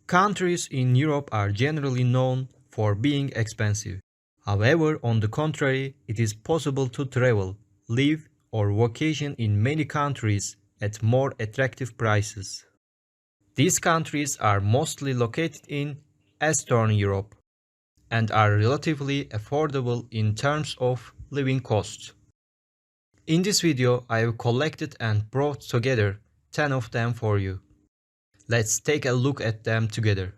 Countries in Europe are generally known for being expensive. However, on the contrary, it is possible to travel, live, or vacation in many countries at more attractive prices. These countries are mostly located in Eastern Europe and are relatively affordable in terms of living costs. In this video, I have collected and brought together 10 of them for you. Let's take a look at them together.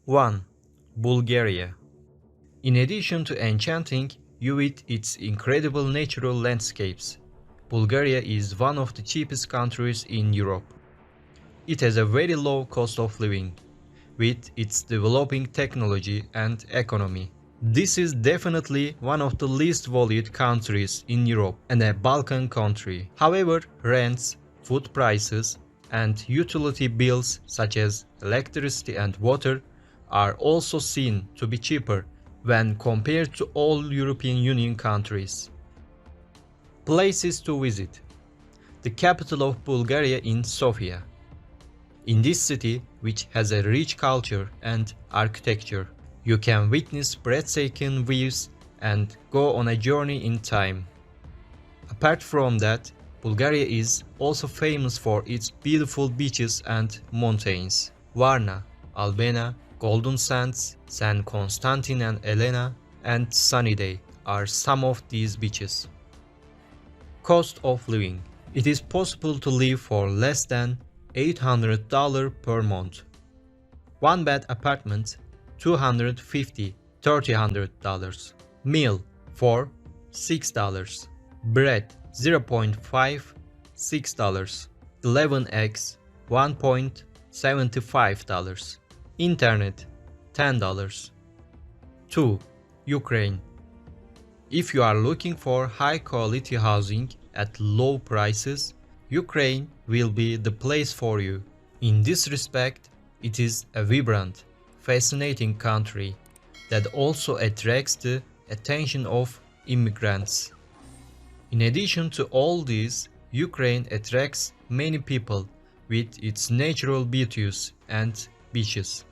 One, Bulgaria. In addition to enchanting you with its incredible natural landscapes, Bulgaria is one of the cheapest countries in Europe. It has a very low cost of living, with its developing technology and economy. This is definitely one of the least valued countries in Europe and a Balkan country. However, rents, food prices, and utility bills such as electricity and water are also seen to be cheaper when compared to all European Union countries. Places to visit. The capital of Bulgaria is Sofia. In this city, which has a rich culture and architecture, you can witness breathtaking views and go on a journey in time. Apart from that, Bulgaria is also famous for its beautiful beaches and mountains. Varna, Albena, Golden Sands, San Constantine and Elena, and Sunny Day are some of these beaches. Cost of living. It is possible to live for less than $800 per month. One bed apartment, $250–$300. Meal for $6. Bread, $0.5, $6. 11 eggs, $1.75. Internet, $10. 2. Ukraine. If you are looking for high-quality housing at low prices, Ukraine will be the place for you. In this respect, it is a vibrant, fascinating country that also attracts the attention of immigrants. In addition to all these, Ukraine attracts many people with its natural beauties and beaches.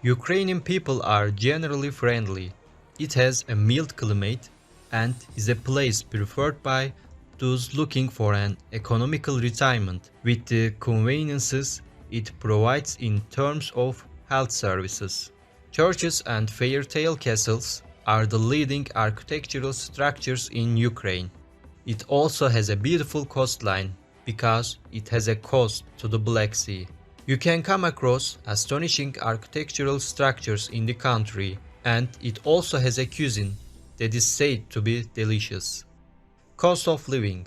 Ukrainian people are generally friendly. It has a mild climate and is a place preferred by those looking for an economical retirement with the conveniences it provides in terms of health services. Churches and fairy tale castles are the leading architectural structures in Ukraine. It also has a beautiful coastline because it has a coast to the Black Sea. You can come across astonishing architectural structures in the country, and it also has a cuisine that is said to be delicious. Cost of living.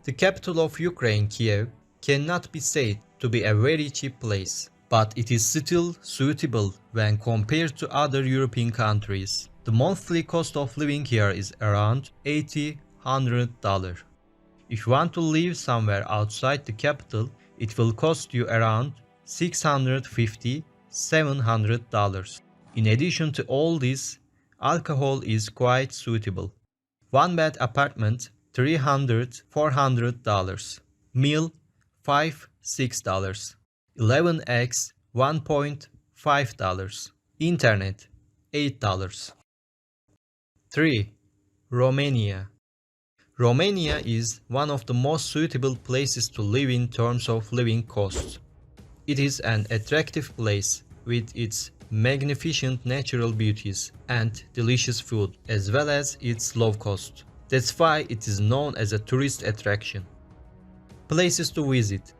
The capital of Ukraine, Kiev, cannot be said to be a very cheap place, but it is still suitable when compared to other European countries. The monthly cost of living here is around $80–$100. If you want to live somewhere outside the capital, it will cost you around $650–$700. In addition to all this, alcohol is quite suitable. One bed apartment, $300–$400. Meal, $5–$6. 11 eggs, $1.5. Internet, $8. 3. Romania. Romania is one of the most suitable places to live in terms of living costs. It is an attractive place with its magnificent natural beauties and delicious food, as well as its low cost. That's why it is known as a tourist attraction. Places to visit.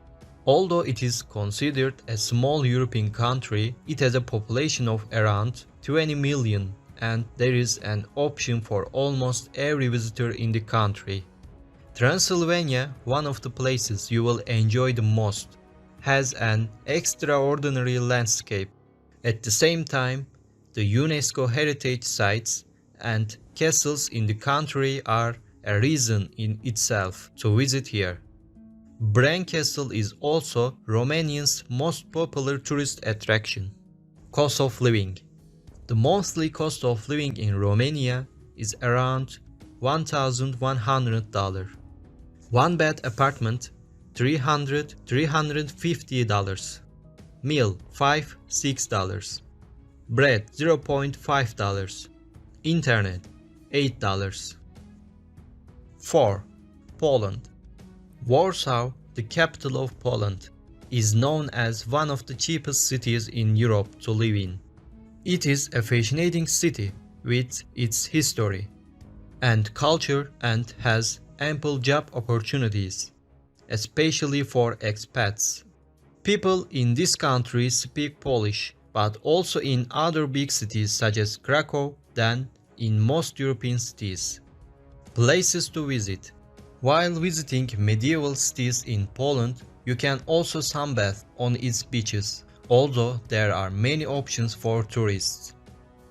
Although it is considered a small European country, it has a population of around 20 million, and there is an option for almost every visitor in the country. Transylvania, one of the places you will enjoy the most, has an extraordinary landscape. At the same time, the UNESCO heritage sites and castles in the country are a reason in itself to visit here. Bran Castle is also Romania's most popular tourist attraction. Cost of living. The monthly cost of living in Romania is around $1,100. One bed apartment $350. Meal $5-6. Bread $0.5. Internet $8. 4. Poland. Warsaw, the capital of Poland, is known as one of the cheapest cities in Europe to live in. It is a fascinating city with its history and culture and has ample job opportunities, especially for expats. People in this country speak Polish, but also in other big cities such as Krakow than in most European cities. Places to visit. While visiting medieval cities in Poland, you can also sunbathe on its beaches, although there are many options for tourists.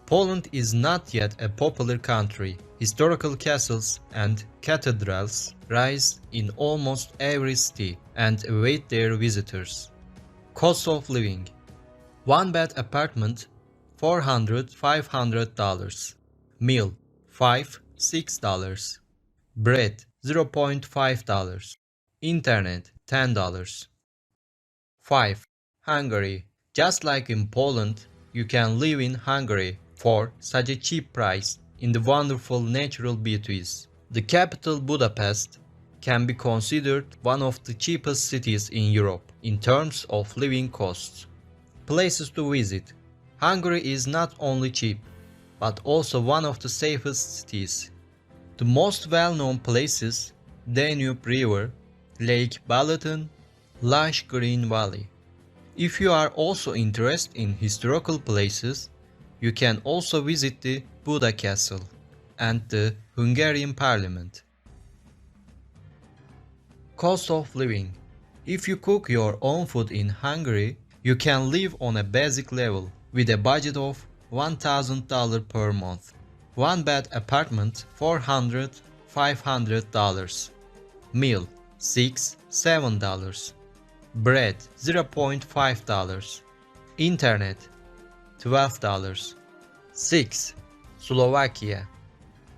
Poland is not yet a popular country. Historical castles and cathedrals rise in almost every city and await their visitors. Cost of living. One bed apartment $400-500. Meal $5-6. Bread $0.5. Internet $10. 5. Hungary. Just like in Poland, you can live in Hungary for such a cheap price in the wonderful natural beauties. The capital, Budapest, can be considered one of the cheapest cities in Europe in terms of living costs. Places to visit. Hungary is not only cheap, but also one of the safest cities. The most well-known places: Danube River, Lake Balaton, lush green valley. If you are also interested in historical places, you can also visit the Buda Castle and the Hungarian Parliament. Cost of living. If you cook your own food in Hungary, you can live on a basic level with a budget of $1,000 per month. One bed apartment $400-500. Meal $6-7. Bread $0.5. Internet $12. 6. Slovakia.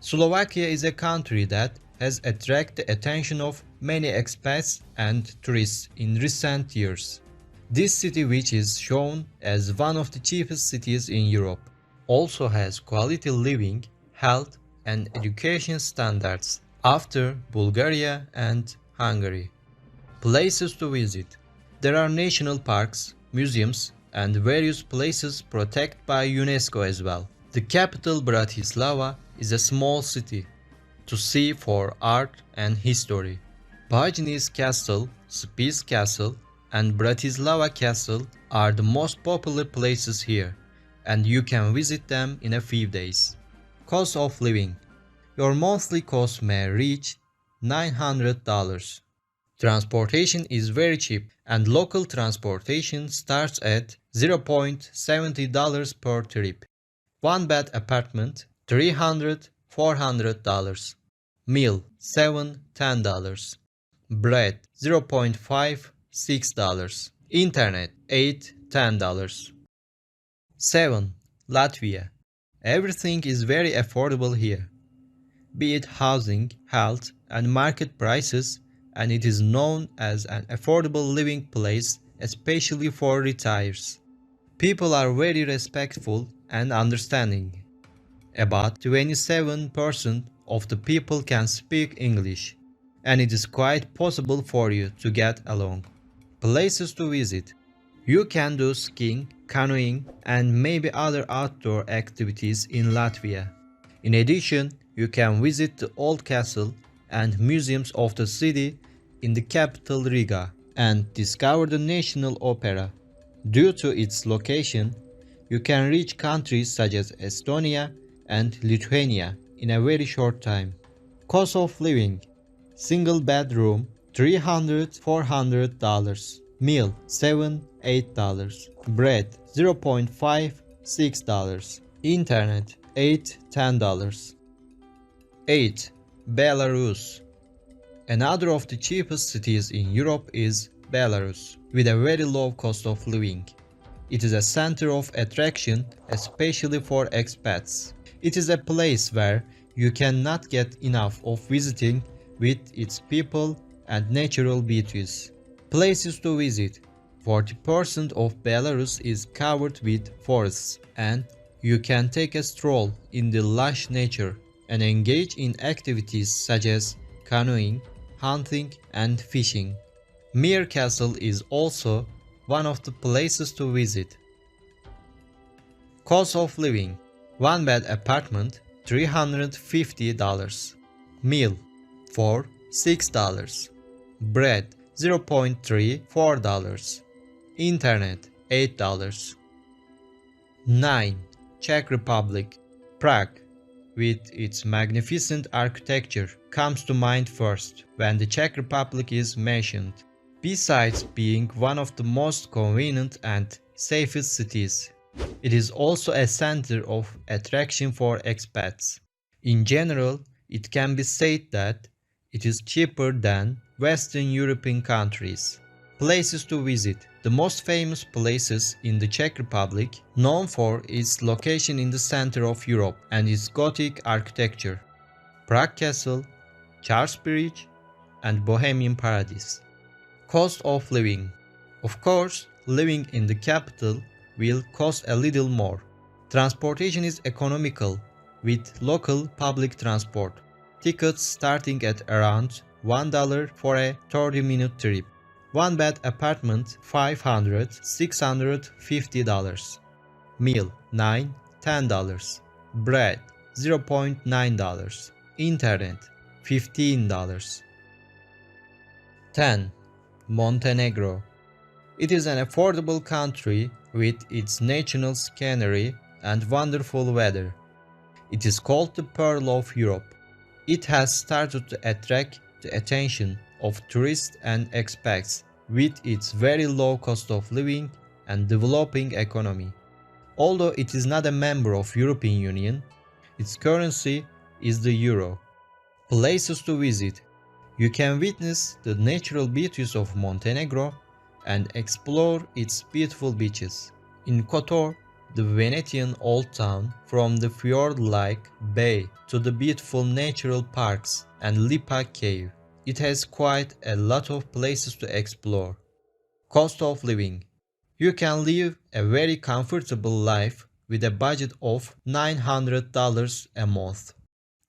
Slovakia is a country that has attracted the attention of many expats and tourists in recent years. This city, which is shown as one of the cheapest cities in Europe, also has quality living, health and education standards after Bulgaria and Hungary. Places to visit. There are national parks, museums and various places protected by UNESCO as well. The capital, Bratislava, is a small city to see for art and history. Bajni's Castle, Spiš Castle and Bratislava Castle are the most popular places here, and you can visit them in a few days. Cost of living. Your monthly cost may reach $900. Transportation is very cheap, and local transportation starts at $0.70 per trip. One bed apartment $300-400. Meal $7-10. Bread $0.5-6. Internet $8-10. 7. Latvia. Everything is very affordable here, be it housing, health and market prices, and it is known as an affordable living place, especially for retirees. People are very respectful and understanding. About 27% of the people can speak English, and it is quite possible for you to get along. Places to visit. You can do skiing, canoeing, and maybe other outdoor activities in Latvia. In addition, you can visit the old castle and museums of the city in the capital Riga and discover the National Opera. Due to its location, you can reach countries such as Estonia and Lithuania in a very short time. Cost of living. Single bedroom $300-400. Meal $7-8. Bread $0.5-6. Internet $8-10. 8. Belarus. Another of the cheapest cities in Europe is Belarus, with a very low cost of living. It is a center of attraction, especially for expats. It is a place where you cannot get enough of visiting with its people and natural beauties. Places to visit. 40% of Belarus is covered with forests, and you can take a stroll in the lush nature and engage in activities such as canoeing, hunting, and fishing. Mir Castle is also one of the places to visit. Cost of living: one bed apartment $350, meal for $6, bread $0.34, internet $8. 9. Czech Republic. Prague, with its magnificent architecture, comes to mind first when the Czech Republic is mentioned. Besides being one of the most convenient and safest cities, it is also a center of attraction for expats. In general, it can be said that it is cheaper than Western European countries. Places to visit. The most famous places in the Czech Republic, known for its location in the center of Europe and its Gothic architecture: Prague Castle, Charles Bridge, and Bohemian Paradise. Cost of living. Of course, living in the capital will cost a little more. Transportation is economical with local public transport. Tickets starting at around $1 for a 30-minute trip. One bed apartment $500–650. Meal $9–10. Bread $0.9. Internet $15. 10. Montenegro. It is an affordable country with its natural scenery and wonderful weather. It is called the Pearl of Europe. It has started to attract the attention of tourists and expats with its very low cost of living and developing economy. Although it is not a member of European Union, its currency is the euro. Places to visit. You can witness the natural beauties of Montenegro and explore its beautiful beaches. In Kotor, the Venetian old town, from the fjord-like bay to the beautiful natural parks and Lipa cave, it has quite a lot of places to explore. Cost of living. You can live a very comfortable life with a budget of $900 a month.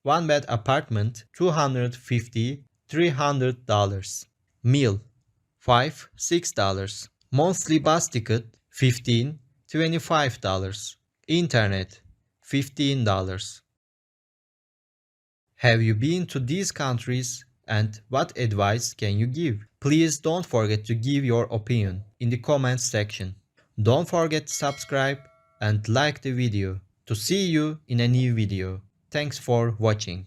One bed apartment $250–300. Meal $5–6. Monthly bus ticket $15–25. Internet $15. Have you been to these countries, and what advice can you give? Please don't forget to give your opinion in the comments section. Don't forget to subscribe and like the video to see you in a new video. Thanks for watching.